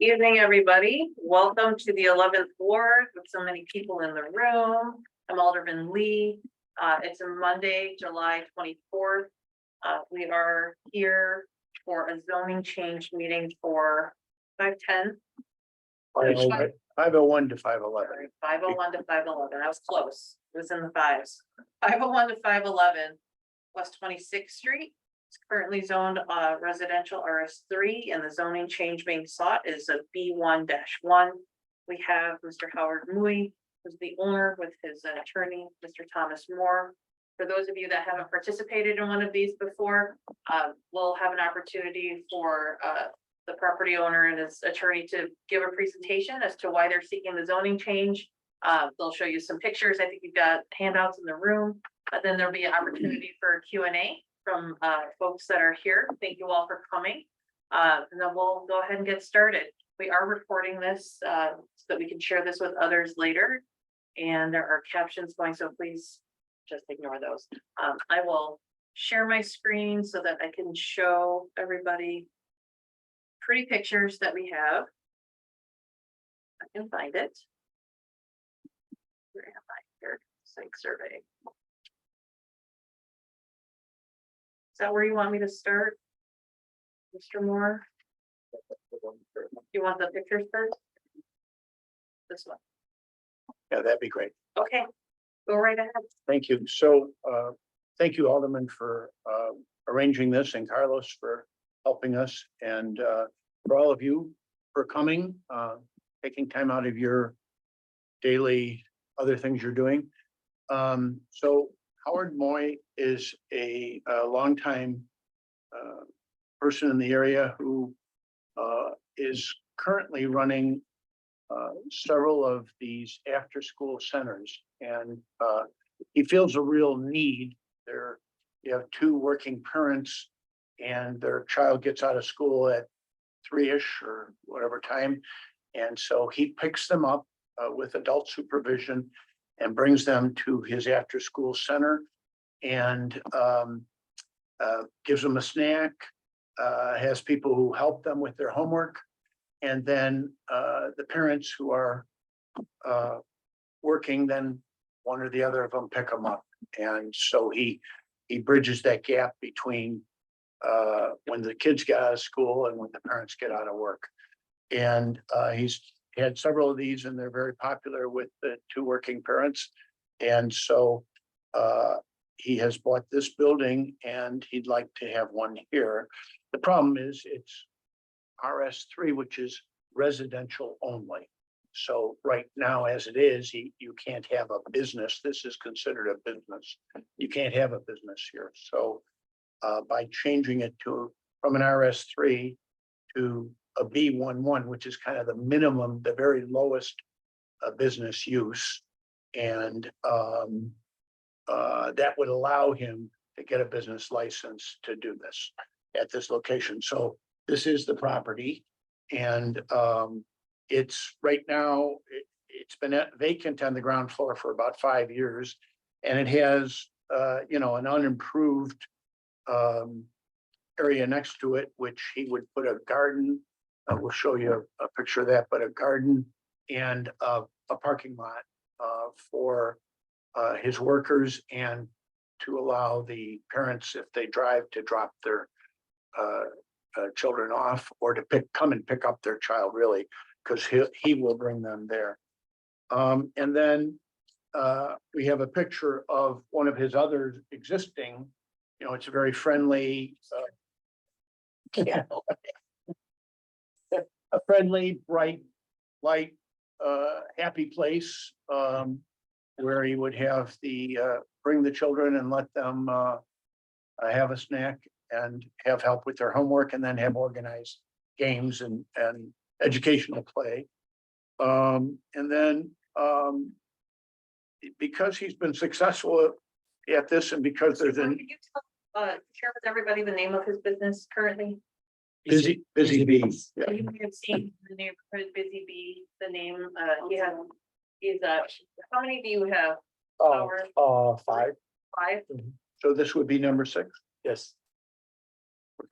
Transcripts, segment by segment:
Evening, everybody. Welcome to the 11th Ward with so many people in the room. I'm Alderman Lee. It's a Monday, July 24th. We are here for a zoning change meeting for 510. 501 to 511. 501 to 511. I was close. It was in the fives. 501 to 511 West 26th Street. It's currently zoned residential RS3, and the zoning change being sought is a B1-1. We have Mr. Howard Mui, who's the owner, with his attorney, Mr. Thomas Moore. For those of you that haven't participated in one of these before, we'll have an opportunity for the property owner and his attorney to give a presentation as to why they're seeking the zoning change. They'll show you some pictures. I think you've got handouts in the room. Then there'll be an opportunity for Q&A from folks that are here. Thank you all for coming. And then we'll go ahead and get started. We are recording this so that we can share this with others later. And there are captions going, so please just ignore those. I will share my screen so that I can show everybody pretty pictures that we have. I can find it. Where am I here? Site survey. Is that where you want me to start? Mr. Moore? You want the pictures first? This one. Yeah, that'd be great. Okay, go right ahead. Thank you. So thank you, Alderman, for arranging this, and Carlos for helping us, and for all of you for coming, taking time out of your daily other things you're doing. So Howard Moy is a longtime person in the area who is currently running several of these after-school centers, and he feels a real need. You have two working parents, and their child gets out of school at 3-ish or whatever time, and so he picks them up with adult supervision and brings them to his after-school center, and gives them a snack, has people who help them with their homework, and then the parents who are working, then one or the other of them pick them up. And so he bridges that gap between when the kids get out of school and when the parents get out of work. And he's had several of these, and they're very popular with the two working parents. And so he has bought this building, and he'd like to have one here. The problem is it's RS3, which is residential only. So right now, as it is, you can't have a business. This is considered a business. You can't have a business here. So by changing it from an RS3 to a B11, which is kind of the minimum, the very lowest business use, and that would allow him to get a business license to do this at this location. So this is the property, and it's right now, it's been vacant on the ground floor for about 5 years, and it has an unimproved area next to it, which he would put a garden. We'll show you a picture of that, but a garden and a parking lot for his workers, and to allow the parents, if they drive, to drop their children off, or to come and pick up their child, really, because he will bring them there. And then we have a picture of one of his other existing, it's a very friendly, a friendly, bright, light, happy place, where he would have bring the children and let them have a snack and have help with their homework, and then have organized games and educational play. And then because he's been successful at this, and because there's Can you share with everybody the name of his business currently? Busy Bees. Yeah. You may have seen the neighborhood Busy Bee, the name, he's how many do you have? Howard? 5. 5? So this would be number 6. Yes.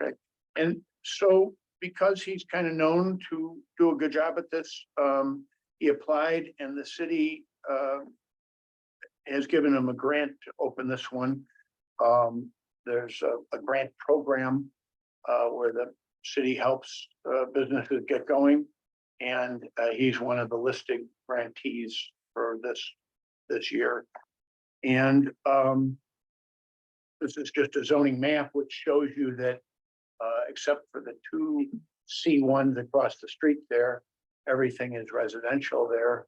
Okay. And so because he's kind of known to do a good job at this, he applied and the city, has given him a grant to open this one. There's a grant program, where the city helps, businesses get going. And, he's one of the listed grantees for this year. And, this is just a zoning map, which shows you that, except for the two C1s across the street there, everything is residential there.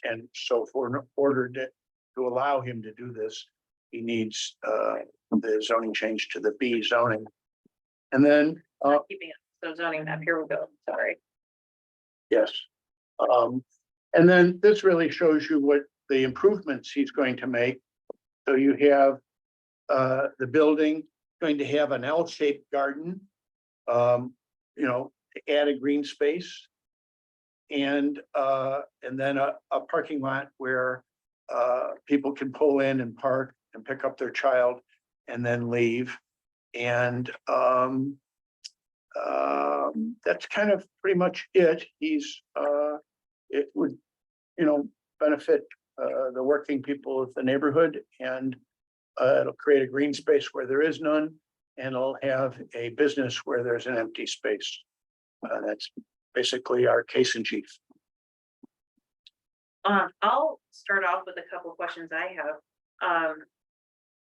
And so for in order to allow him to do this, he needs, the zoning change to the B zoning. And then, Not keeping it. So zoning map, here we go, sorry. yes. And then this really shows you what the improvements he's going to make. So you have, the building going to have an L-shaped garden, you know, to add a green space. And then a parking lot where, people can pull in and park and pick up their child and then leave. And, that's kind of pretty much it. It would, you know, benefit, the working people of the neighborhood, and, it'll create a green space where there is none, and it'll have a business where there's an empty space. That's basically our case in chief. I'll start off with a couple of questions I have.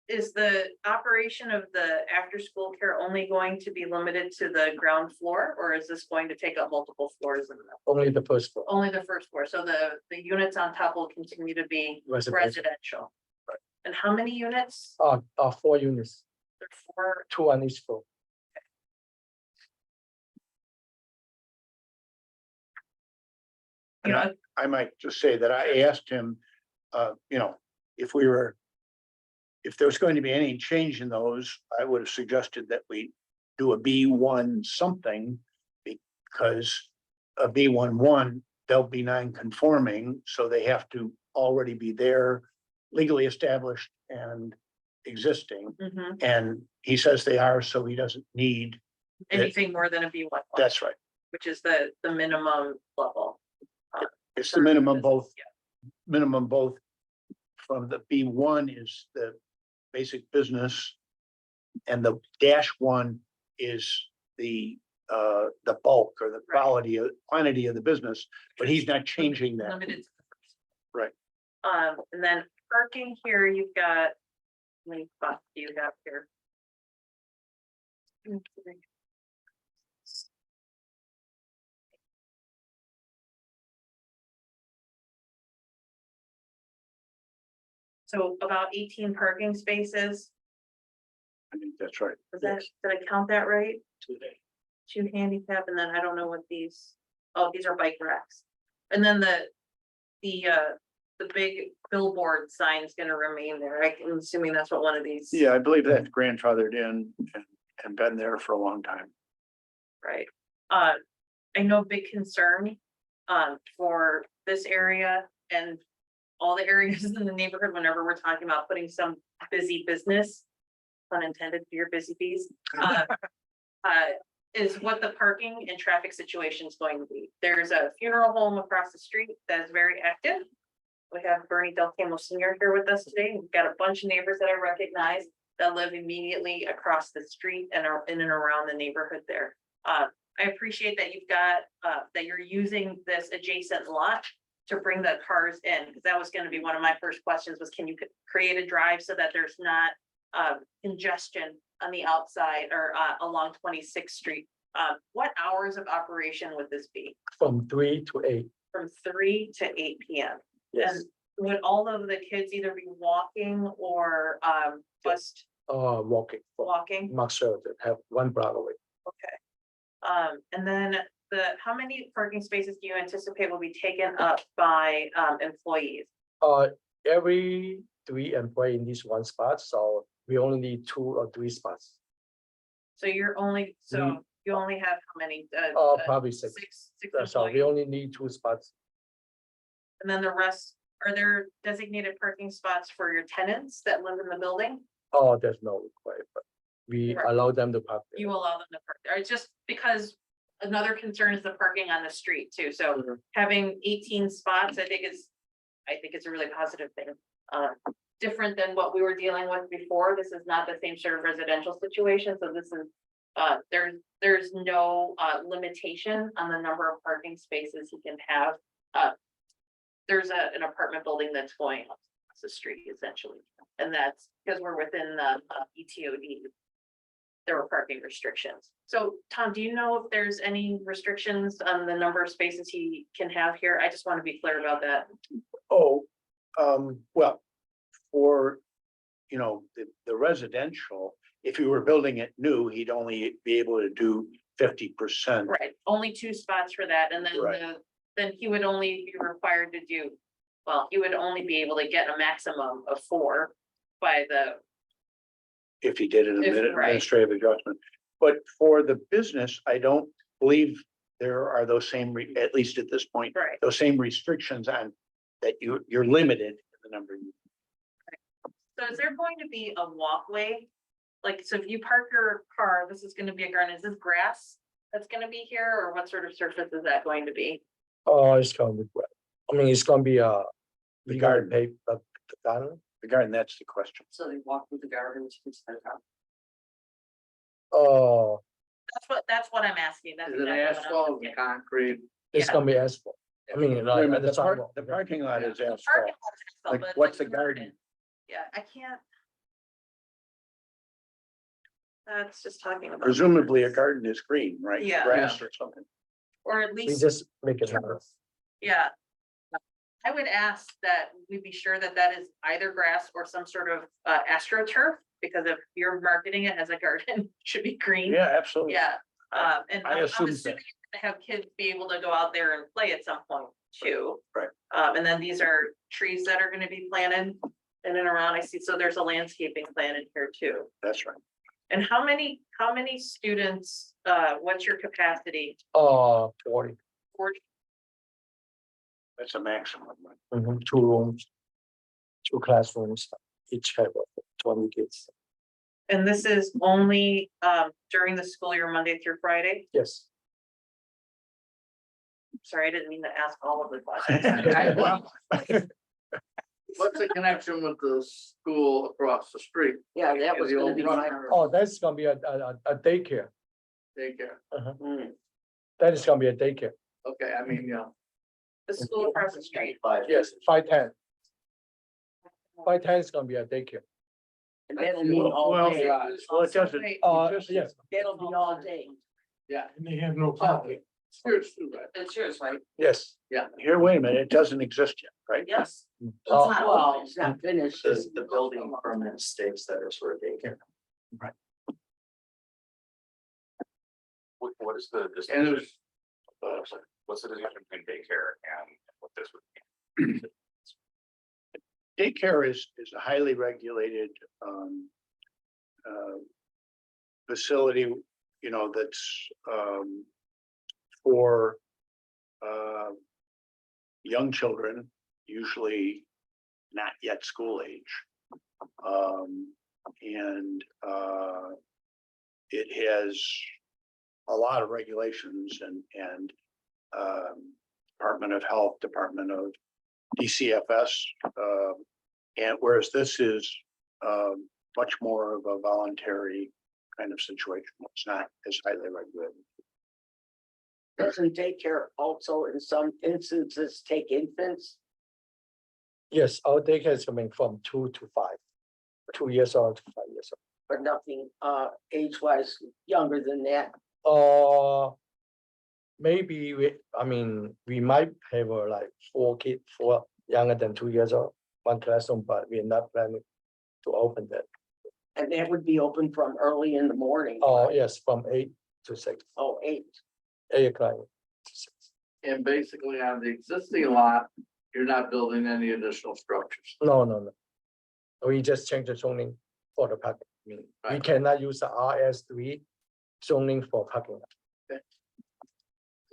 Is the operation of the after-school care only going to be limited to the ground floor, or is this going to take up multiple floors? Only the first floor. Only the first floor, so the units on top will continue to be residential. Right. And how many units? 4 units, There are 4. 2 on each floor. You know, I might just say that I asked him, you know, if there was going to be any change in those, I would have suggested that we do a B1 something. Because a B11, they'll be non-conforming, so they have to already be there, legally established and existing. mhm. And he says they are, so he doesn't need, Anything more than a B1, that's right. which is the minimum level. It's the minimum both from the B1 is the basic business. And the -1 is the bulk or the quantity of the business, but he's not changing that. Limited to the first. Right. And then parking here, you've got, how many spots do you have here? So about 18 parking spaces, I think that's right. did I count that right? 2 handicap, and then I don't know what these, oh, these are bike racks. And then the big billboard sign is gonna remain there. I'm assuming that's what one of these. Yeah, I believe that's grandfathered in and been there for a long time. Right. I know big concern, for this area and all the areas in the neighborhood whenever we're talking about putting some busy business, pun intended for your busy bees, is what the parking and traffic situation is going to be. There's a funeral home across the street that is very active. We have Bernie Del Camo Sr. here with us today. We've got a bunch of neighbors that I recognize that live immediately across the street and are in and around the neighborhood there. I appreciate that you've got, that you're using this adjacent lot to bring the cars in, because that was gonna be one of my first questions was, can you create a drive so that there's not congestion on the outside or along 26th Street? What hours of operation would this be? From 3 to 8. From 3 to 8 p.m. Yes. And would all of the kids either be walking or just Walking. walking? Maxwell have 1 block away. Okay. And then how many parking spaces do you anticipate will be taken up by employees? Every 3 employee in this 1 spot, so we only need 2 or 3 spots. So you only have how many? Probably 6. Six So we employees. only need 2 spots. And then the rest, are there designated parking spots for your tenants that live in the building? There's no requirement. we Right. allow them to park there. You allow them to park there. It's just because another concern is the parking on the street too. So Mhm. having 18 spots, I think it's a really positive thing. Different than what we were dealing with before. This is not the same sort of residential situation, so this is. There's no limitation on the number of parking spaces he can have. There's an apartment building that's going up the street essentially, and that's because we're within the ETOD. There were parking restrictions. So Tom, do you know if there's any restrictions on the number of spaces he can have here? I just want to be clear about that. Oh, well, for, you know, the residential, if you were building it new, he'd only be able to do 50%. Right, only 2 spots for that, and then Right. then he would only be required to do. Well, he would only be able to get a maximum of 4 by the, If he did an If- right. administrative adjustment. But for the business, I don't believe there are those same, at least at this point, right, those same restrictions on that you're limited in the number. so is there going to be a walkway? Like, so if you park your car, this is gonna be a garden, is this grass that's gonna be here, or what sort of surface is that going to be? Oh, it's gonna be great. I mean, it's gonna be The we garden. gotta pay the garden. The garden, that's the question. So they walk through the gardens instead of. Oh, That's what I'm asking, that's Is it exactly what I'm asphalt, asking. concrete? it's Yeah. gonna be asphalt. I mean, Wait a like, minute, at the sidewalk. the parking lot is The asphalt. parking lot's asphalt, Like, but it's what's like the garden? Yeah, I can't. That's just talking about. Presumably a garden is green, right? Yeah. Grass or something. Or at We least, just make it happen. yeah. I would ask that we be sure that that is either grass or some sort of astroturf, because if you're marketing it as a garden, it should be green. Yeah, absolutely. Yeah, and I I'm assume assuming you're gonna have kids be able to go out there and play at some point too. Right. And then these are trees that are gonna be planted in and around, I see, so there's a landscaping plan in here too. That's right. And how many students, what's your capacity? 40, 40? That's a maximum. right? 2 rooms, 2 classrooms, each have 20 kids. And this is only, during the school year, Monday through Friday? Yes. Sorry, I didn't mean to ask all of the questions. Well, What's the connection with the school across the street? Yeah, that was The gonna old be my. Rutgers Oh, that's gonna be a daycare. Daycare. That is gonna be a daycare. Okay, I mean, yeah. The school across the street. Yes, 510. 510 is gonna be a daycare. And that'll mean all Well, day. well, it doesn't. Wait, Yes. That'll be all day. Yeah. And they have no parking. Here's too, right? It's yours, right? Yes. Here, wait a minute, it doesn't exist yet, right? Yes. Oh, not Well, it's not finished. The building permit states that it's for a daycare. What is the And distinction, there's, what's the distinction between daycare and what this would be? Daycare is a highly regulated facility, you know, that's for young children, usually not yet school age. And it has a lot of regulations and Department of Health, Department of DCFS, and whereas this is much more of a voluntary kind of situation. It's not as highly regulated. Doesn't daycare also in some instances take infants? yes, our daycare is coming from 2 to 5, 2 years old to 5 years But nothing age-wise younger than that. old. Maybe we might have like 4 kids, 4 younger than 2 years old, 1 classroom, but we're not planning to open that. And that would be open from early in the morning. Oh, yes, from 8 to 6, Oh, 8. 8 o'clock to 6. and basically on the existing lot, you're not building any additional structures. No. We just change the zoning for the parking. We Right. cannot use the RS3 zoning for parking.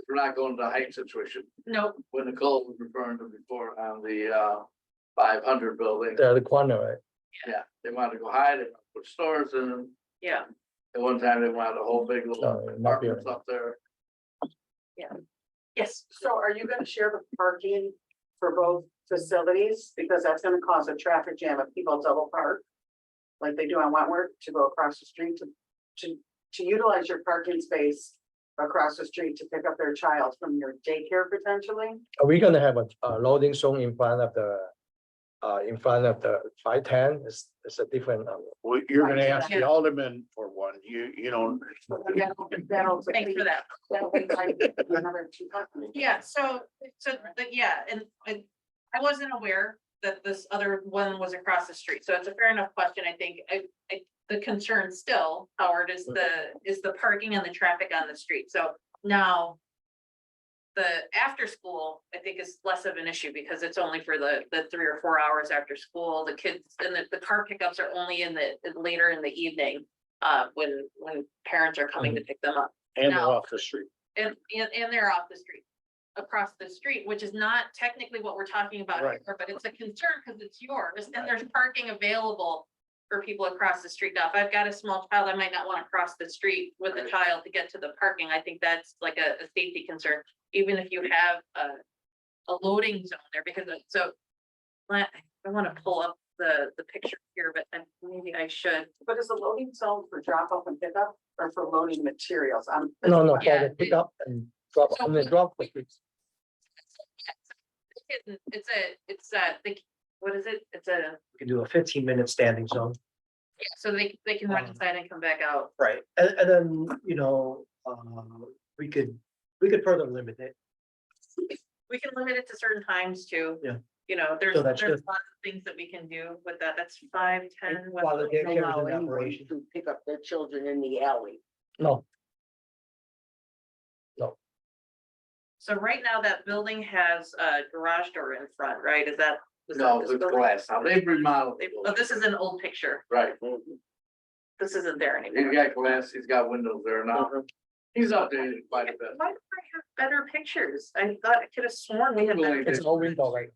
We're not going to the height situation, Nope, when Nicole was referring to before on the 500 building. The corner, right? Yeah, they want to go high, they want to put stores in, yeah, At one time, they wanted a whole big little No, not here. apartments up there. Yes, So are you gonna share the parking for both facilities? Because that's gonna cause a traffic jam if people double park. Like they do on Wentworth to go across the street to utilize your parking space across the street to pick up their child from your daycare potentially. Are we gonna have a loading zone in front of the 510? It's a different, Well, you're gonna Right, ask the yeah. alderman for one, you know. That'll. thanks for that. That'll be like another 2 parking. Yeah, yeah, and I wasn't aware that this other one was across the street, so it's a fair enough question, I think. The concern still, Howard, is the parking and the traffic on the street, so now. The after school, I think, is less of an issue because it's only for the 3 or 4 hours after school. The kids and the car pickups are only later in the evening. When parents are coming to pick them up. And they're No. off the street. And they're off the street, across the street, which is not technically what we're talking about Right. here, but it's a concern because it's yours and there's parking available for people across the street. Now, if I've got a small child, I might not want to cross the street with a child to get to the parking. I think that's like a safety concern, even if you have a loading zone there, because so I want to pull up the picture here, but maybe I should. But is the loading zone for drop off and pickup or for loading materials? no, for Yeah, the pickup and drop, So and then we- drop. It's what is it? It's a, We could do a 15-minute standing zone. yeah, so they can run inside and come back out. Right. And then, we could further limit it. We can limit it to certain times too. Yeah. You know, there's So that's lots good. of things that we can do with that. That's 5, 10. While the They daycare is allow in anyone operation. to pick up their children in the alley. No, So right now that building has a garage door in front, right? Is that? No, this it's building? glass. Now they've remodeled. They- Oh, this is an old picture. Right. This isn't there He's anymore. got glass, he's got windows there now. He's updated quite a bit. Why do I have better pictures? I thought I could have sworn we had better. Really? it's no window, right?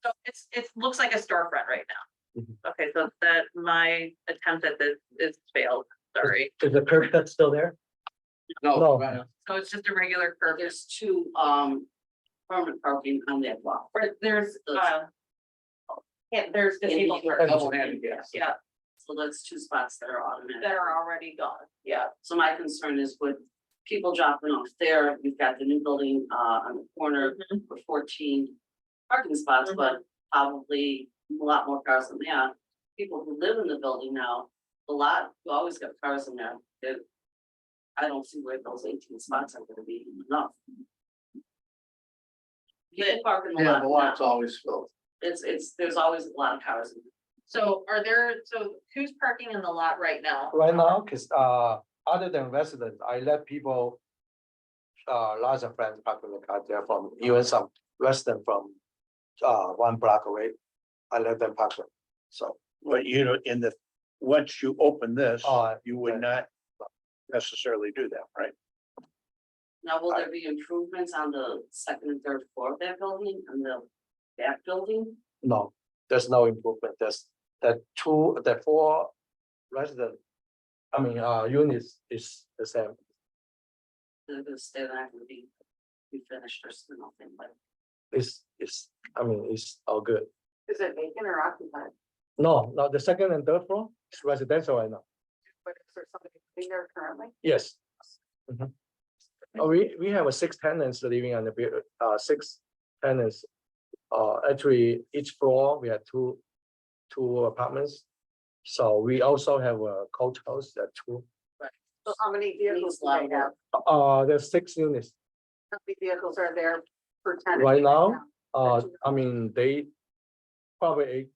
So it looks like a storefront right now. Mhm. Okay, so that my attempt at this is failed, sorry. Is the curb cut still there? No, No. right. So it's just a regular curb. There's 2 permanent parking on that block. Right, there's, yeah, there's disabled cars, Double handicap. yeah, So that's 2 spots that are automatic. that are already gone, yeah. So my concern is with people dropping off there, we've got the new building on the corner Mhm. with 14 parking spots, but probably a lot more cars than that. People who live in the building now, you always got cars in there. I don't see where those 18 spots are gonna be enough. People park in the Yeah, the lot lot's now. always filled. There's always a lot of cars. So so who's parking in the lot right now? Right now, because other than residents, I let people. Lots of friends park in the car there from, even some resident from 1 block away. I let them park there. So, But you know, once you open this, you would okay. not necessarily do that, right? Now, will there be improvements on the 2nd and 3rd floor of that building and the back building? no, there's no improvement. There's the 4 resident. I mean, units is the same. They're gonna stay there, gonna be finished or nothing, but. It's, I mean, it's all good. Is it vacant or occupied? No, the 2nd and 3rd floor is residential right now. But is there somebody living there currently? Yes. Mhm. Oh, we have 6 tenants living on the, 6 tenants. Actually, each floor, we have two apartments. So we also have a coach house at 2. So how many vehicles do they have? There's 6 units. How many vehicles are there per tenant? Right now, I mean, they probably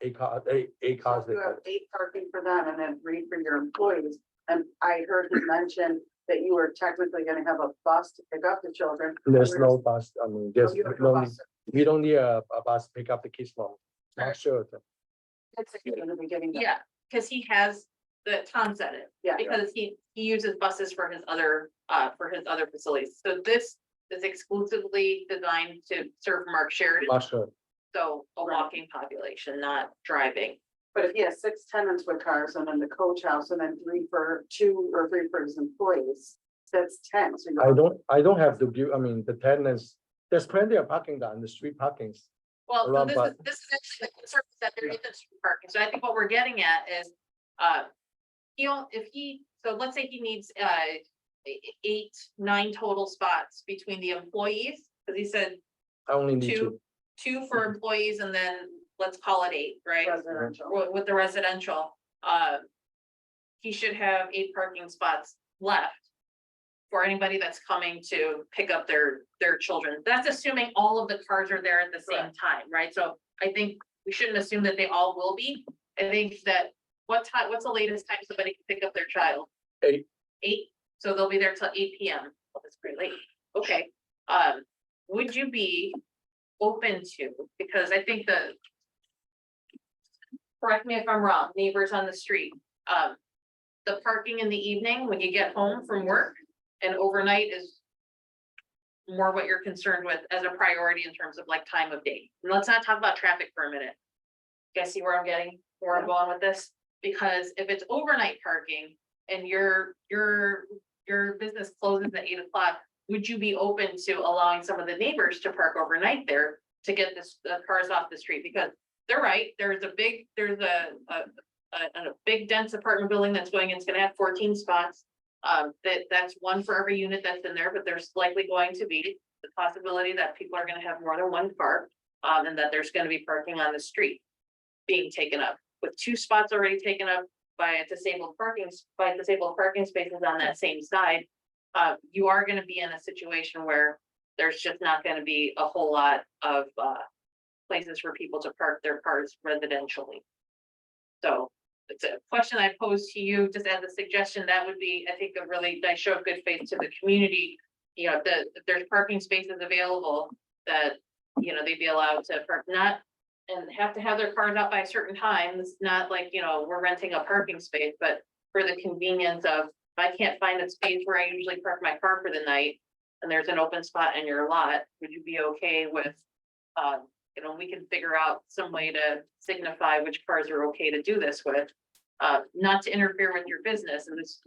8 cars, 8 cars. You have 8 parking for them and then 3 for your employees. And I heard you mention that you were technically gonna have a bus to pick up the children. There's no bus, I mean, Oh, there's you have no no, bus. we don't need a bus to pick up the kids from. Not Alright. sure. It's in the beginning. Yeah, because he has, Tom said it, Yeah. because he uses buses for his other facilities. So this is exclusively designed to serve Mark Sheridan, Not sure. so a Right. walking population, not driving. But if he has 6 tenants with cars and then the coach house and then 3 for 2 or 3 for his employees, that's 10. So you're- I don't have the view, I mean, the tenants, there's plenty of parking down the street parkings. Well, so Around this is, but- this is actually the concern is that there isn't street parking, so I think what we're getting at is, so let's say he needs, 8, 9 total spots between the employees, because he said I only need two, two. 2 for employees, and then let's call it 8, right? Residential. With the residential, he should have 8 parking spots left for anybody that's coming to pick up their children. That's assuming all of the cars are there at the same Correct. time, right? So I think we shouldn't assume that they all will be. I think that what's the latest time somebody can pick up their child? 8. 8, so they'll be there till 8 PM. Oh, that's pretty late. Okay, would you be open to, because I think correct me if I'm wrong, neighbors on the street, the parking in the evening when you get home from work and overnight is more what you're concerned with as a priority in terms of like time of day. And let's not talk about traffic for a minute. You guys see where I'm going with this? Because if it's overnight parking and your business closes at 8 o'clock, would you be open to allowing some of the neighbors to park overnight there to get the cars off the street? Because they're right, there's a big dense apartment building that's going, it's gonna have 14 spots. That's 1 for every unit that's in there, but there's likely going to be the possibility that people are gonna have more than 1 car. And that there's gonna be parking on the street being taken up, with 2 spots already taken up by disabled parking spaces on that same side. You are gonna be in a situation where there's just not gonna be a whole lot of places for people to park their cars residentially. So it's a question I pose to you, just as a suggestion, that would be, I think, a really nice show of good faith to the community. You know, if there's parking spaces available, that, you know, they'd be allowed to park, not, and have to have their cars out by a certain time. It's not like, you know, we're renting a parking space, but for the convenience of, if I can't find a space where I usually park my car for the night, and there's an open spot in your lot, would you be okay with, you know, we can figure out some way to signify which cars are okay to do this with, not to interfere with your business, and this,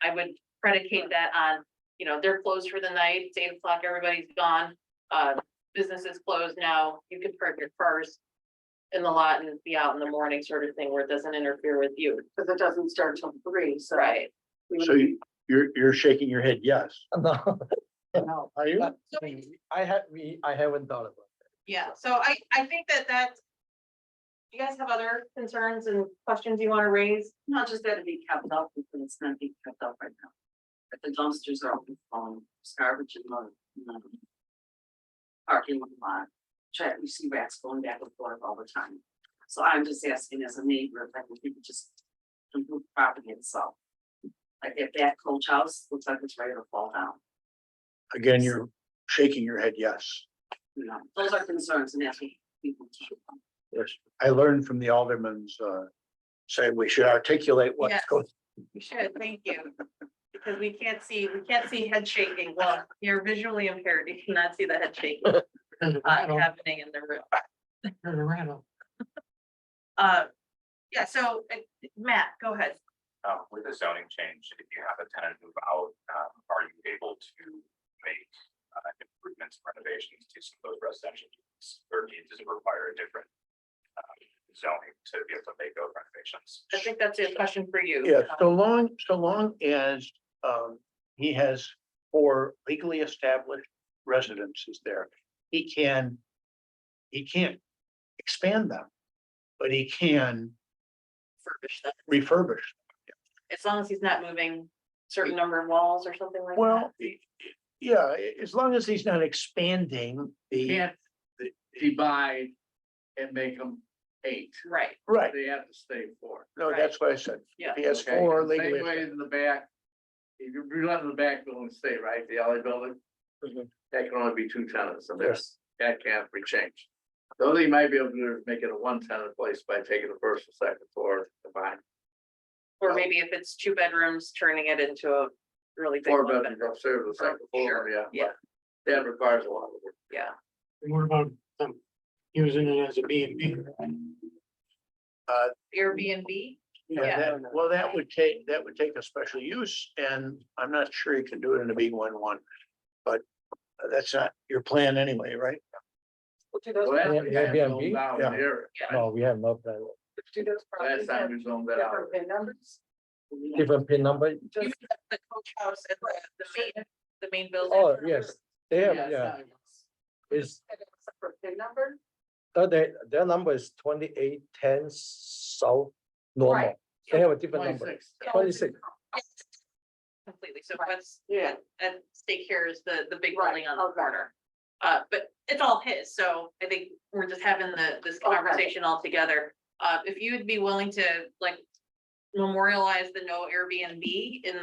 I would predicate that on, you know, they're closed for the night, it's 8 o'clock, everybody's gone, business is closed now, you can park your cars in the lot and be out in the morning, sort of thing, where it doesn't interfere with you. Because it doesn't start till 3, so. Right. we would So be- you're shaking your head, yes. No, No. Are you? I haven't thought about it. Yeah, so I think that. You guys have other concerns and questions you want to raise? Not just that to be kept up, because it's not being kept up right now. If the dumpsters are open, garbage in the parking lot, you see rats going back and forth all the time. So I'm just asking as a neighbor, if I can people just improve the property itself. Like if that coach house looks like it's ready to fall down, Again, you're shaking your head, yes. you know, those are concerns and that's what people. Yes. I learned from the alderman's, saying we should articulate what's Yes. going. You should, thank you. Because we can't see head shaking. Well, you're visually impaired. You cannot see the head shaking happening in the room. Yeah, so Matt, go ahead. With the zoning change, if you have a tenant move out, are you able to make improvements, renovations to some of those residential units? Or does it require a different zoning to be able to make those renovations? I think that's a question for you. Yeah, so long as, he has 4 legally established residences there, he can't expand them. But he can Refurbish that. refurbish. As long as he's not moving certain number of walls or something like that. Well, yeah, as long as he's not expanding the, Can't divide and make them 8. Right, right, They have to stay 4. no, that's what I said. yeah. He has Okay, 4 and legally. Same way in the back. If you run in the back building, stay right, the alley building. Mhm. That can only be 2 tenants, and Yes. that can't be changed. The only thing you might be able to do is make it a 1 tenant place by taking the first and second floor combined. Or maybe if it's 2 bedrooms, turning it into a really big 4 one bedrooms bedroom. upstairs, the second floor, Sure, yeah. yeah. but That requires a lot of work. Yeah, What about using it as a B and B? Airbnb. Yeah, that would take a special use, and I'm not sure you can do it in a B11. But that's not your plan anyway, right? Do those Well, that's properties Yeah, kind yeah, of zoned out in yeah. the area. No, we have no plan. do those properties Last have time we zoned that out. different PIN numbers? Different pin number? You have the coach house and the main building. Oh, yes, they have, Yeah, yeah, it's, Separate PIN number? their number is 2810 South normal. Right. They have a different number, 26. 26. Completely, so Right. what's, Yeah. and stake here is the big Right, building on the okay. corner. But it's all his, so I think we're just having this Okay. conversation all together. If you would be willing to like memorialize the no Airbnb in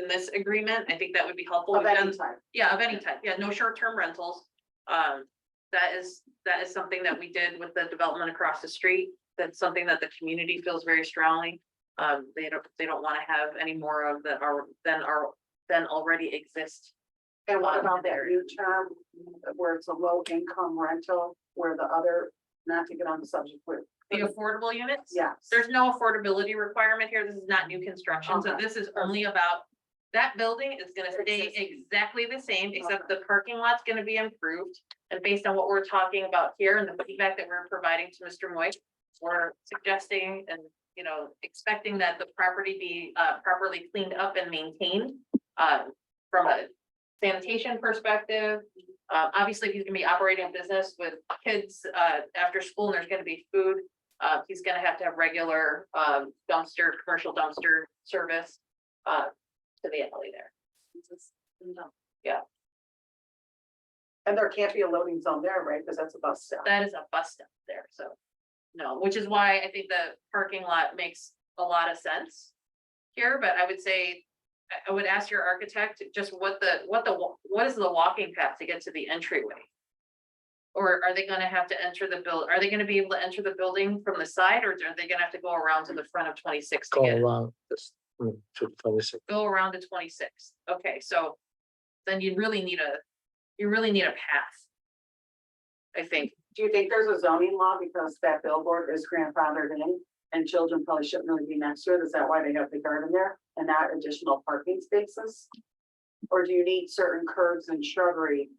this agreement, I think that would be helpful. Of We've any done- type. Yeah, of any type, yeah, no short-term rentals. That is something that we did with the development across the street. That's something that the community feels very strongly. They don't want to have any more of than already exist. And what about that new term where it's a low income rental, where the other, not to get on the subject with. The affordable units? Yes. There's no affordability requirement here. This is not new construction, so Okay. this is only about. That building is gonna stay exactly the same, except the parking lot's gonna be improved. And based on what we're talking about here and the feedback that we're providing to Mr. Moy, we're suggesting and, expecting that the property be properly cleaned up and maintained. From a sanitation perspective, obviously, if he's gonna be operating a business with kids after school and there's gonna be food. He's gonna have to have regular commercial dumpster service to the alley there. And there can't be a loading zone there, right? Because that's a bus stop. That is a bus stop there, so. No, which is why I think the parking lot makes a lot of sense here, but I would say. I would ask your architect just what is the walking path to get to the entryway? Or are they gonna have to enter are they gonna be able to enter the building from the side, or are they gonna have to go around to the front of 26 to Go get, around this, to 26. go around to 26? Okay, so then you really need a path. I think. Do you think there's a zoning law because that billboard is grandfathered in and children probably shouldn't really be next to it? Is that why they have the garden there and not additional parking spaces? Or do you need certain curbs and shrubbery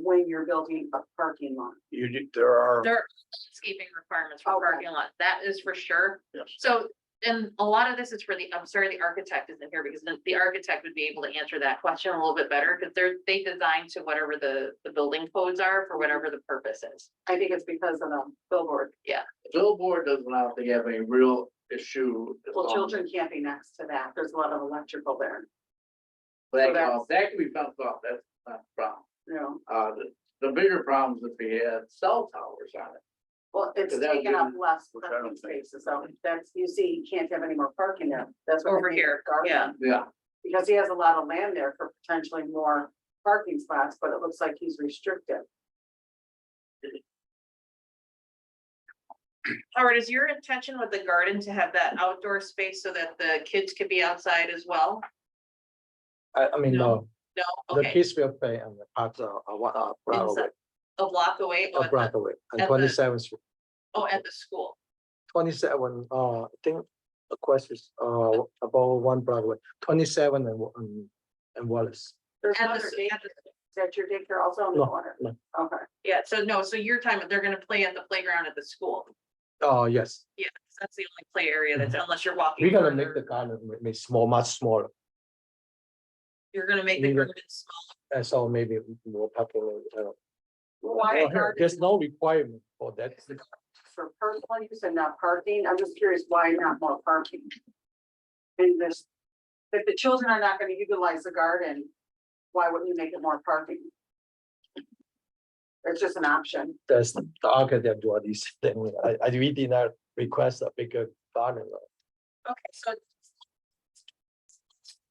when you're building a parking lot? There are, There are landscaping requirements for Okay. parking lot, that is for sure. Yes. So, and a lot of this is for the architect isn't here, because the architect would be able to answer that question a little bit better, because they design to whatever the building codes are for whatever the purpose is. I think it's because of the billboard. Billboard doesn't have to have a real issue. as Well, long children can't be next to that. There's a lot of electrical there, as so that can be fenced off, that's not a problem. you know. The bigger problem is if we had cell towers on it. Well, it's Because that would taking up give- less Which I parking don't think- spaces, so that's, you see, you can't have any more parking there. That's what. they Over made here, the garden. yeah. Yeah, Because he has a lot of land there for potentially more parking spots, but it looks like he's restricted. Howard, is your intention with the garden to have that outdoor space so that the kids could be outside as well? I mean, no, No, the okay, kids will play on the park, Broadway, Inside. A block away, oh, at the, Broadway, and at the- 27th Street. at the school. 27, I think the question is, about one Broadway, 27 and Wallace. There's At the another s- daycare. at the- Is that your daycare also in the No, water? no. Okay, Yeah, so no, so your time, they're gonna play at the playground at the school. Oh, yes, Yeah, that's the only play area that's, unless you're walking. we're gonna further. make the garden small, much smaller, You're gonna make the Leave it. garden small. and so maybe more parking. why There's no requirement for that. for personal use and not parking? I'm just curious, why not more parking? And this, if the children are not gonna utilize the garden, why wouldn't you make it more parking? It's just an option. There's the architect do all these things. I really did not request a bigger garden. Okay, so.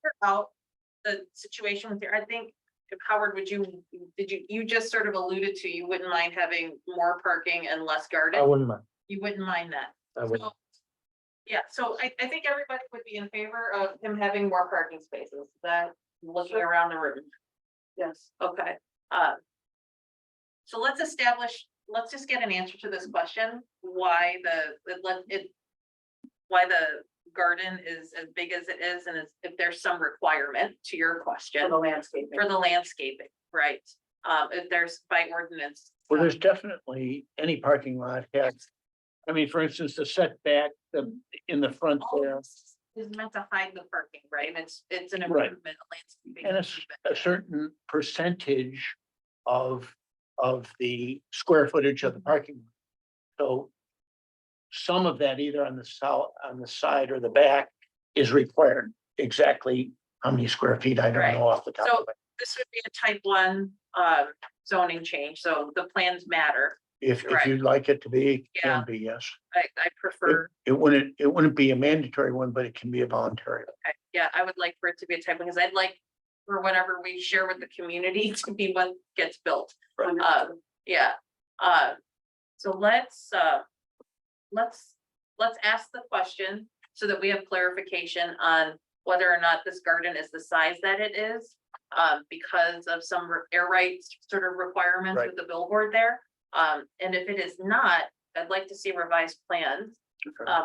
Figure out the situation with your, I think, if Howard, you just sort of alluded to, you wouldn't mind having more parking and less I garden? wouldn't mind. You wouldn't mind that? I would, So, yeah, so I think everybody would be in favor of him having more parking spaces, that, looking around the room, Yes. okay, so let's let's just get an answer to this question, why why the garden is as big as it is, and if there's some requirement to your question For the landscaping. for the landscaping, right? If there's by ordinance. Well, there's definitely any parking lot has, I mean, for instance, the setback, in the front all there. this Is meant to hide the parking, right? It's an Right. improvement, a landscaping. And a certain percentage of the square footage of the parking. lot. So some of that either on the south, on the side or the back is required. Exactly how many square feet, I don't Right. know off the top So- of it. This would be a type 1 zoning change, so the plans matter. If Right. you'd like it to be, it Yeah. can be, yes. I prefer, It wouldn't be a mandatory one, but it can be a voluntary. yeah, I would like for it to be a type 1, because I'd like for whatever we share with the community to be what gets built. Right. Yeah, so let's ask the question so that we have clarification on whether or not this garden is the size that it is. Because of some air rights sort of requirements Right. with the billboard there. And if it is not, I'd like to see revised plans,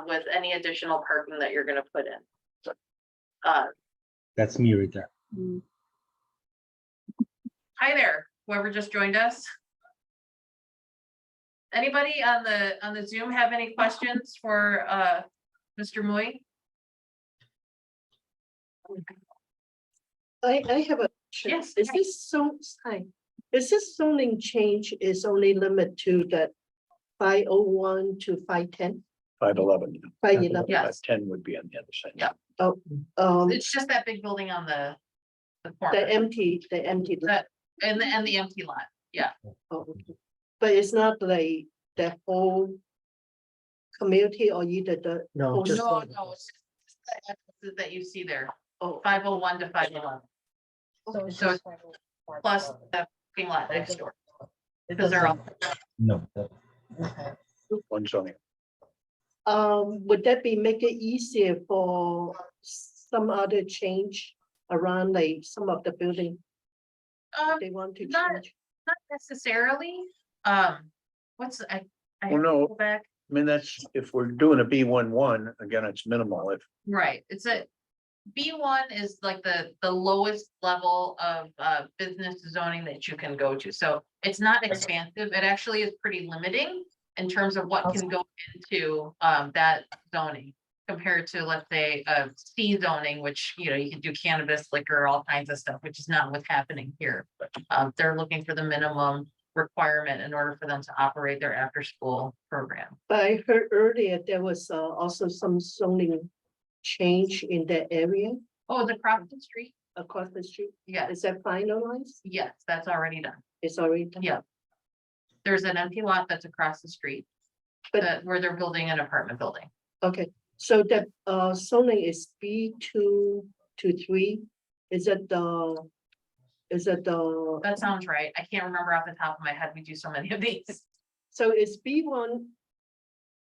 with any additional parking that you're gonna put in. That's me right there. Hi there, whoever just joined us. Anybody on the Zoom have any questions for Mr. Moy? I have a. question. Yes, Is hi. this hi, is this zoning change is only limit to that 501 to 510, 511. 511? Yes. 10 would be on the other side. Yeah. It's just that big building on the The corner, empty, That- and the empty lot, yeah. oh, okay. But it's not like the whole community or either the, No, Oh, just. No, it's just the addresses that you see there, oh. 501 to 511. okay. So it's plus the parking lot next door. Because they're all, No. One zoning. Would that be make it easier for some other change around like some of the building they want to not- change? not necessarily, what's, I Well, no. go back, I mean, that's, if we're doing a B11, again, it's minimal. If, right, it's a. B1 is like the lowest level of business zoning that you can go to, so it's not expansive, it actually is pretty limiting. In terms of what can go into that zoning compared to, let's say, C zoning, which, you know, you can do cannabis, liquor, all kinds of stuff, which is not what's happening here. They're looking for the minimum requirement in order for them to operate their after-school program. But I heard earlier there was also some zoning change in that area Oh, the Crofton Street, across the street. yes, Is that finalized? yes, that's already done. It's already done? Yeah. There's an empty lot that's across the street. But- Where they're building an apartment building. Okay, so that zoning is B2 to 3? Is it the? That sounds right. I can't remember off the top of my head. We do so many of these. So is B1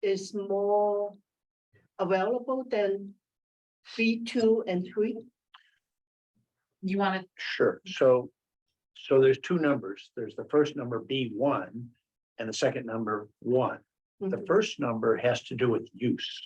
is more available than B2 and 3? You want to, sure. So there's two numbers. There's the first number B1 and the second number 1. The first number has to do with use.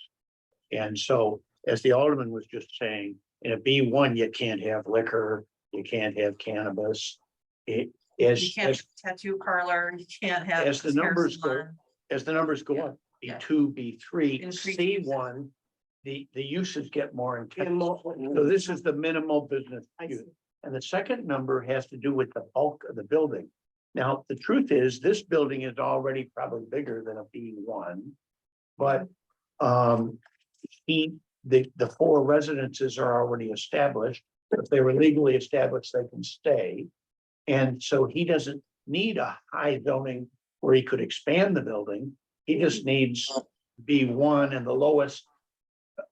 And so, as the Alderman was just saying, in a B1, you can't have liquor, you can't have cannabis. It you is, can't have a tattoo parlor, you can't have. as the hair numbers go, salon. as the numbers go Yeah, up, yeah. B2, B3, Increase C1, the uses get more Yeah, intense. more- So this is the minimal business I use. see. And the second number has to do with the bulk of the building. Now, the truth is, this building is already probably bigger than a B1. But the 4 residences are already established. If they were legally established, they can stay. And so he doesn't need a high zoning where he could expand the building. He just needs B1, and the lowest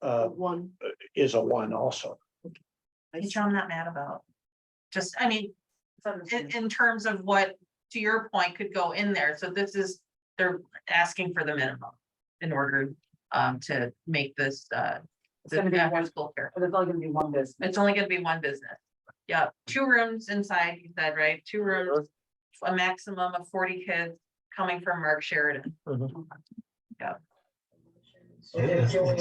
One. is a 1 also. I Which see. I'm not mad about. Just, I mean, in terms of what, to your point, could go in there. So this is, they're asking for the minimum in order to make this It's gonna be one, after school care. there's only gonna be one business. It's only gonna be one business. Yeah, 2 rooms inside, you said, right? 2 rooms, a maximum of 40 kids, coming from Mark Sheridan. Mhm. So they're doing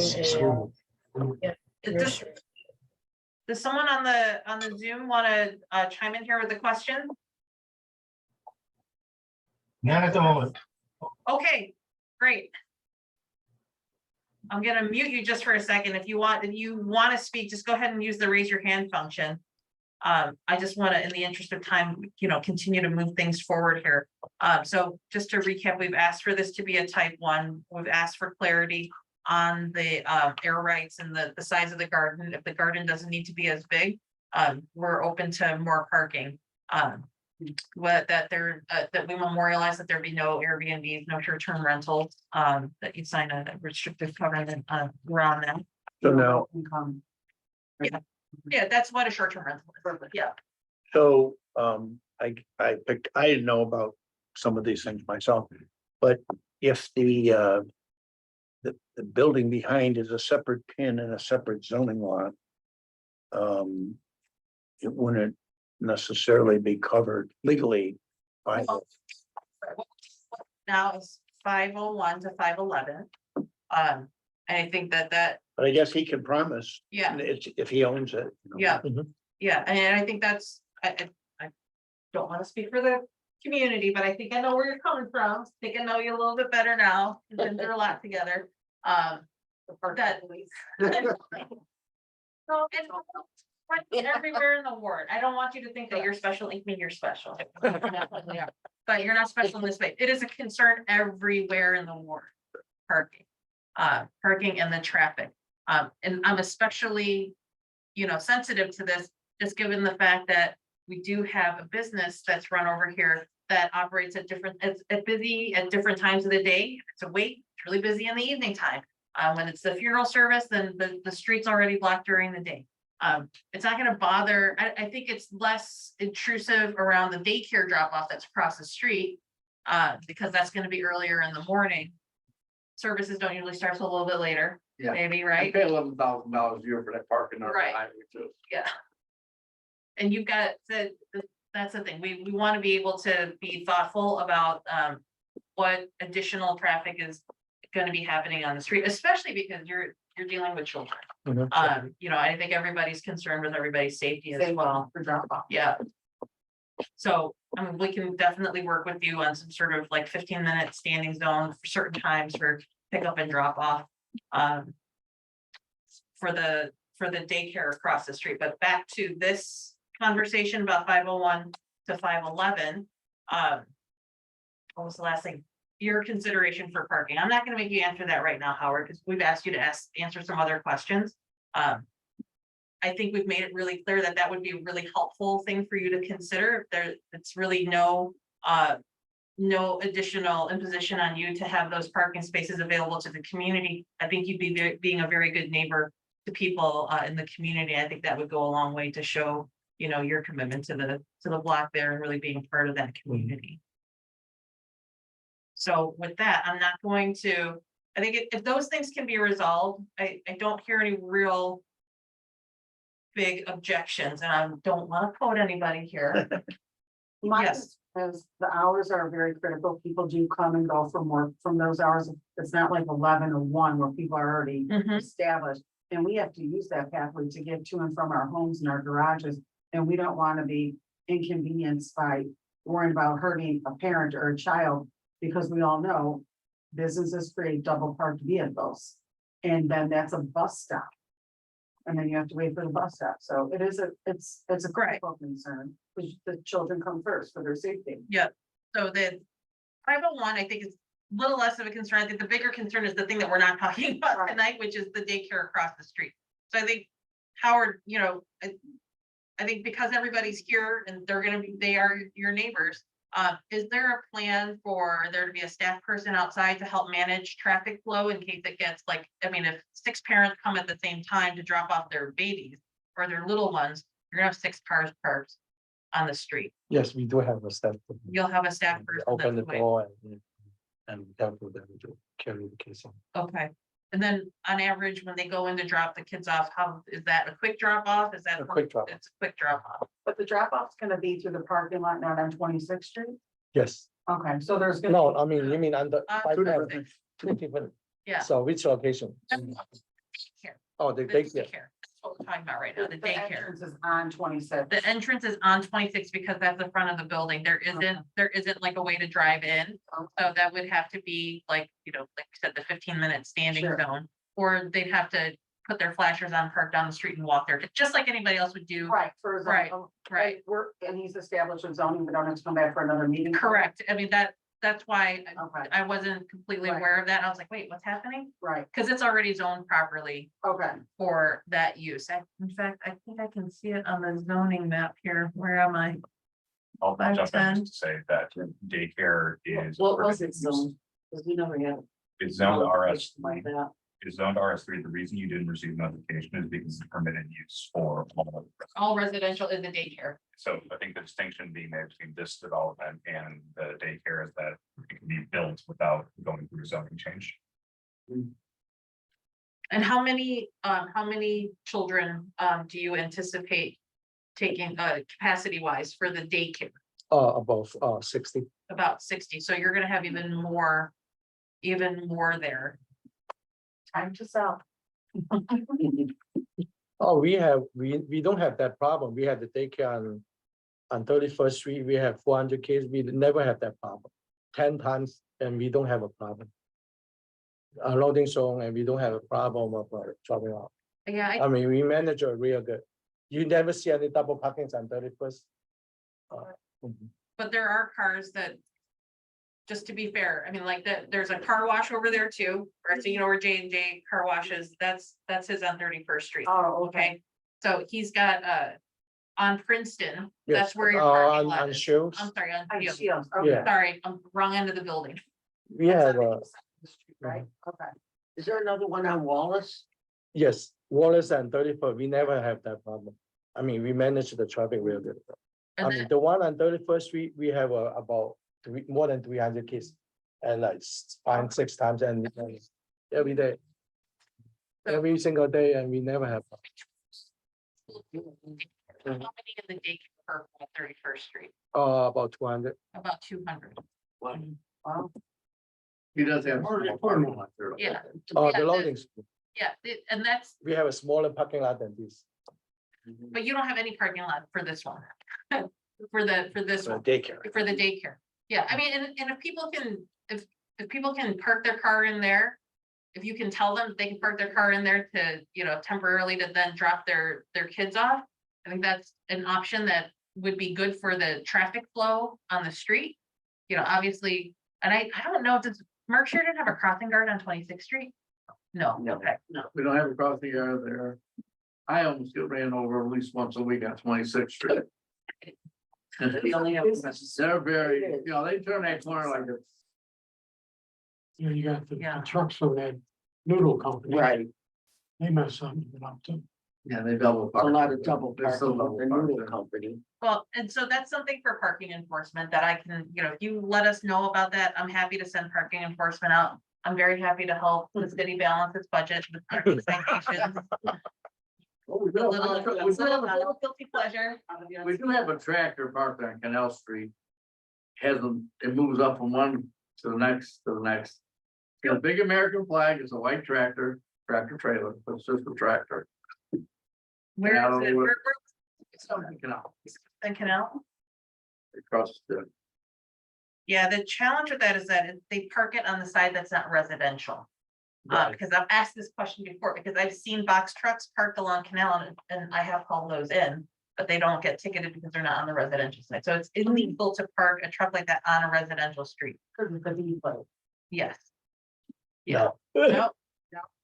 Does, does someone on the Zoom want to chime in here with a question? Not at the moment. Okay, great. I'm gonna mute you just for a second. If you want to speak, just go ahead and use the raise your hand function. I just want to, in the interest of time, continue to move things forward here. So just to recap, we've asked for this to be a type 1. We've asked for clarity on the air rights and the size of the garden. If the garden doesn't need to be as big, we're open to more parking. That we memorialize that there be no Airbnbs, no short-term rentals, that you sign a restrictive covenant around them. So now, Income. Yeah, that's what a short-term rental is. Yeah. so, I didn't know about some of these things myself, but if the building behind is a separate pin and a separate zoning lot, it wouldn't necessarily be covered legally by, Now it's 501 to 511. And I think that, but I guess he can promise. yeah, It's, if he owns it. yeah, Mhm. yeah, and I think that's, I don't want to speak for the community, but I think I know where you're coming from. I think I know you a little bit better now. We've been through a lot together. That. No, and everywhere in the ward. I don't want you to think that you're special, I mean, you're special. You definitely are. But you're not special in this way. It is a concern everywhere in the ward. Parking. Parking and the traffic. And I'm especially, sensitive to this, just given the fact that we do have a business that's run over here that operates at it's busy at different times of the day. It's a wait, it's really busy in the evening time. When it's the funeral service, then the street's already blocked during the day. It's not gonna bother, I think it's less intrusive around the daycare drop off that's across the street. Because that's gonna be earlier in the morning. Services don't usually start till a little bit later, Yeah. maybe, I right? pay $11,000 a year for that parking on the Right. highway too. Yeah. And you've got that's the thing, we want to be able to be thoughtful about what additional traffic is gonna be happening on the street, especially because you're dealing with children. Mhm. I think everybody's concerned with everybody's safety as well. For drop off. Yeah. So, we can definitely work with you on some sort of like 15-minute standing zone for certain times for pickup and drop off. For the daycare across the street, but back to this conversation about 501 to 511. What was the last thing? Your consideration for parking. I'm not gonna make you answer that right now, Howard, because we've asked you to answer some other questions. I think we've made it really clear that that would be a really helpful thing for you to consider. It's really no additional imposition on you to have those parking spaces available to the community. I think you'd be being a very good neighbor to people in the community. I think that would go a long way to show, your commitment to the block there and really being part of that community. So with that, I'm not going to, I think if those things can be resolved, I don't hear any real big objections, and I don't want to quote anybody here. Mine Yes. is the hours are very critical. People do come and go from work from those hours. It's not like 11 or 1 where people are already Mhm. established. And we have to use that pathway to get to and from our homes and our garages. And we don't want to be inconvenienced by worrying about hurting a parent or a child. Because we all know businesses create double parked vehicles. And then that's a bus stop. And then you have to wait for the bus stop. So it is it's a critical concern, because the children come first for their safety. So the 501, I think is a little less of a concern. I think the bigger concern is the thing that we're not talking about Right. tonight, which is the daycare across the street. So I think Howard, I think because everybody's here and they are your neighbors. Is there a plan for there to be a staff person outside to help manage traffic flow in case it gets if 6 parents come at the same time to drop off their babies or their little ones, you're gonna have 6 cars parked on the street. Yes, we do have a staff. You'll have a staff person. Open the that's away. door and help with them to carry the case on. Okay, and then on average, when they go in to drop the kids off, how, is that a quick drop off? Is that? A quick drop. It's a quick drop off. But the drop off's gonna be through the parking lot, not on 26th Street. Yes, Okay, so there's. gonna No, be- I mean, you mean under Uh, five Two ten, different things. two different, Yeah. so which location? Here. Oh, the The daycare. daycare, that's what we're talking about right now, the daycare. entrance is on 26. The entrance is on 26 because that's the front of the building. There isn't like a way to drive in. So that would have to be like, you know, like you said, the 15-minute standing Sure. zone. Or they'd have to put their flashers on, park down the street and walk there, just like anybody else would do. Right, for. Right, right. And we're, and he's established with zoning, we don't have to come back for another meeting. Correct. I mean, that's why Okay, I wasn't completely Right. aware of that. I was like, wait, what's happening? right, Because it's already zoned properly okay. for that use. In fact, I think I can see it on the zoning map here. Where am I? I'll jump in 510. just to say that daycare is. What was it zoned? Because we never had. It's zoned RS Like that. is zoned RS3. The reason you didn't receive notification is because it's permitted use for all. All residential is a daycare. So I think the distinction being made between this development and the daycare is that it can be built without going through a zoning change. And how many children, do you anticipate taking, capacity wise for the daycare? Above 60. About 60, so you're gonna have even more there. Time to sell. Oh, we don't have that problem. We have the daycare on 31st Street. We have 400 kids. We never have that problem. 10 times and we don't have a problem. Loading zone and we don't have a problem of dropping off. Yeah, I mean, we manage it real good. You never see any double parkings on 31st. but there are cars that, just to be fair, I mean, like there's a car wash over there too, right? So you know where J&J car wash is, that's his on 31st Street. Oh, okay. Okay, so he's got, on Princeton, Yes, that's where your parking on lot is. Shields. I'm sorry, on I Field. see 'em, Yeah. okay. Sorry, I'm wrong end of the building. We have Right, okay. Is there another one on Wallace? yes, Wallace and 31st. We never have that problem. I mean, we manage the traffic real good. I And mean, then, the one on 31st Street, we have about more than 300 kids. And like 5, 6 times and every day. Every single day and we never have. how many in the daycare park on 31st Street? About 200. About 200. Wow. He does have. small parking lot there. Yeah. Oh, Yeah, the loading, Yeah, and that's, we have a smaller parking lot than this. but you don't have any parking lot for this one. For this one. Daycare. For the daycare. Yeah, I mean, and if people can, if people can park their car in there. If you can tell them they can park their car in there to, you know, temporarily to then drop their kids off. I think that's an option that would be good for the traffic flow on the street. You know, obviously, and I don't know, does Berkshire didn't have a crossing guard on 26th Street? No, okay, no. We don't have a crossing guard there. I almost get ran over at least once a week on 26th Street. We only have. They're very, you know, they turn that corner like it's. You know, you got Yeah. the trucks from that noodle company. Right. They mess something up too. Yeah, they double A park. lot of double There's still parking of the double park noodle there. company. Well, and so that's something for parking enforcement that I can, you know, if you let us know about that, I'm happy to send parking enforcement out. I'm very happy to help the city balance its budget with parking citations. Oh, we A do little guilty pleasure. we do have a tractor parked on Canal Street. Has them, it moves up from one to the next, to the next. Got a big American flag, it's a white tractor trailer, but it's just a tractor. Where Yeah, is it? we're- Where, It's on the canal, in Canal? across the, Yeah, the challenge with that is that they park it on the side that's not residential. Right. Because I've asked this question before, because I've seen box trucks parked along Canal and I have hauled those in. But they don't get ticketed because they're not on the residential side. So it's illegal to park a truck like that on a residential street. Yes. Yeah. No,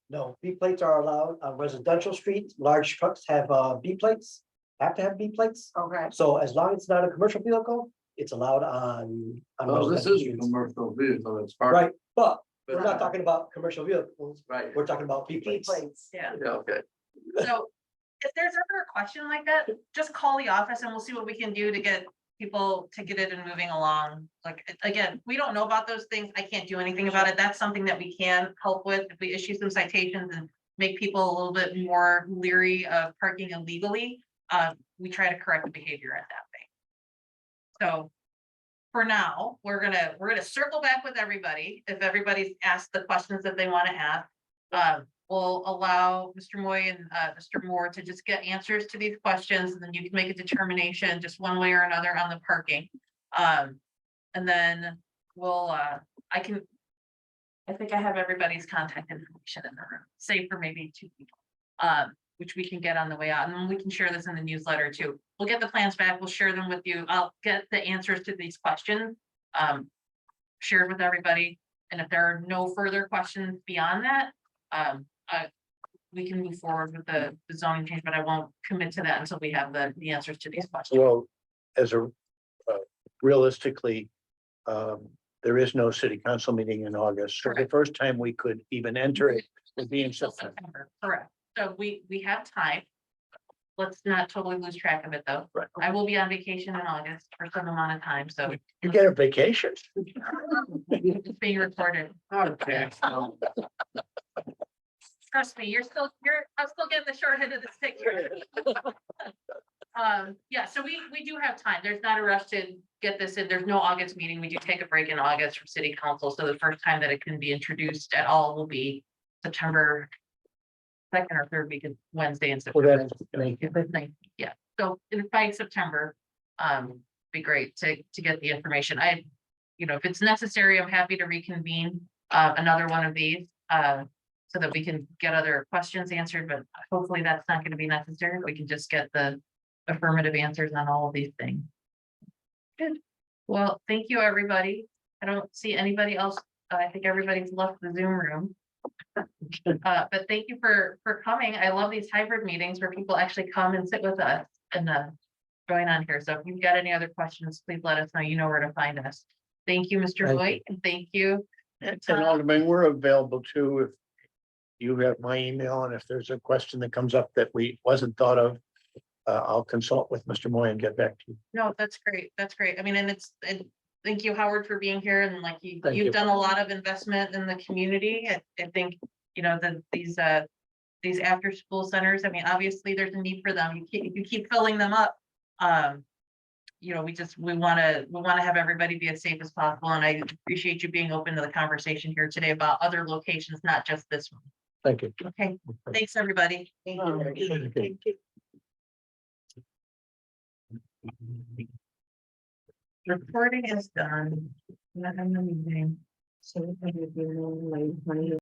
No, B plates are allowed on residential streets. Large trucks have B plates, have to have B plates. Okay, So as long as it's not a commercial vehicle, it's allowed on. oh, this residential is a streets. commercial vehicle, it's parked. Right, but But we're not talking about commercial vehicles. Right, We're talking about B B plates. plates. yeah. yeah, okay. So if there's ever a question like that, just call the office and we'll see what we can do to get people ticketed and moving along. Like, again, we don't know about those things. I can't do anything about it. That's something that we can help with. If we issue some citations and make people a little bit more leery of parking illegally, we try to correct the behavior at that way. So for now, we're gonna circle back with everybody, if everybody's asked the questions that they want to ask. We'll allow Mr. Moy and, Mr. Moore to just get answers to these questions, and then you can make a determination just one way or another on the parking. And then we'll, I think I have everybody's contact information in the room, save for maybe 2 people. Which we can get on the way out, and then we can share this in the newsletter too. We'll get the plans back, we'll share them with you. I'll get the answers to these questions. Shared with everybody, and if there are no further questions beyond that, we can move forward with the zoning change, but I won't commit to that until we have the answers to these questions. Well, as a, realistically, there is no city council meeting in August, so the Correct. first time we could even enter it would be in Till September. September, correct. So we have time. Let's not totally lose track of it, though. Right. I will be on vacation in August for some amount of time, so You get a vacation. it's being recorded. Okay. Trust me, I'm still getting the short end of the stick here. Yeah, so we do have time. There's not a rush to get this in. There's no August meeting. We do take a break in August from city council, so the first time that it can be introduced at all will be September second or third week of Wednesday in Well, September. that's, Yeah, so by September, be great to get the information. If it's necessary, I'm happy to reconvene another one of these. So that we can get other questions answered, but hopefully that's not gonna be necessary. We can just get the affirmative answers on all of these things. Good. Well, thank you, everybody. I don't see anybody else. I think everybody's left the Zoom room. But thank you for coming. I love these hybrid meetings where people actually come and sit with us and join on here. So if you've got any other questions, please let us know. You know where to find us. Thank you, Mr. Thank Voigt, and thank you. and Alderman, we're available too, if you have my email, and if there's a question that comes up that we wasn't thought of, I'll consult with Mr. Moy and get back to you. No, that's great. That's great. I mean, and thank you, Howard, for being here, and like Thank you. you've done a lot of investment in the community. I think, these after school centers, I mean, obviously there's a need for them. You keep filling them up. We want to have everybody be as safe as possible, and I appreciate you being open to the conversation here today about other locations, not just this one. Thank you. Okay, thanks, everybody. Thank you. Okay. Recording is done. Not in the meeting. So,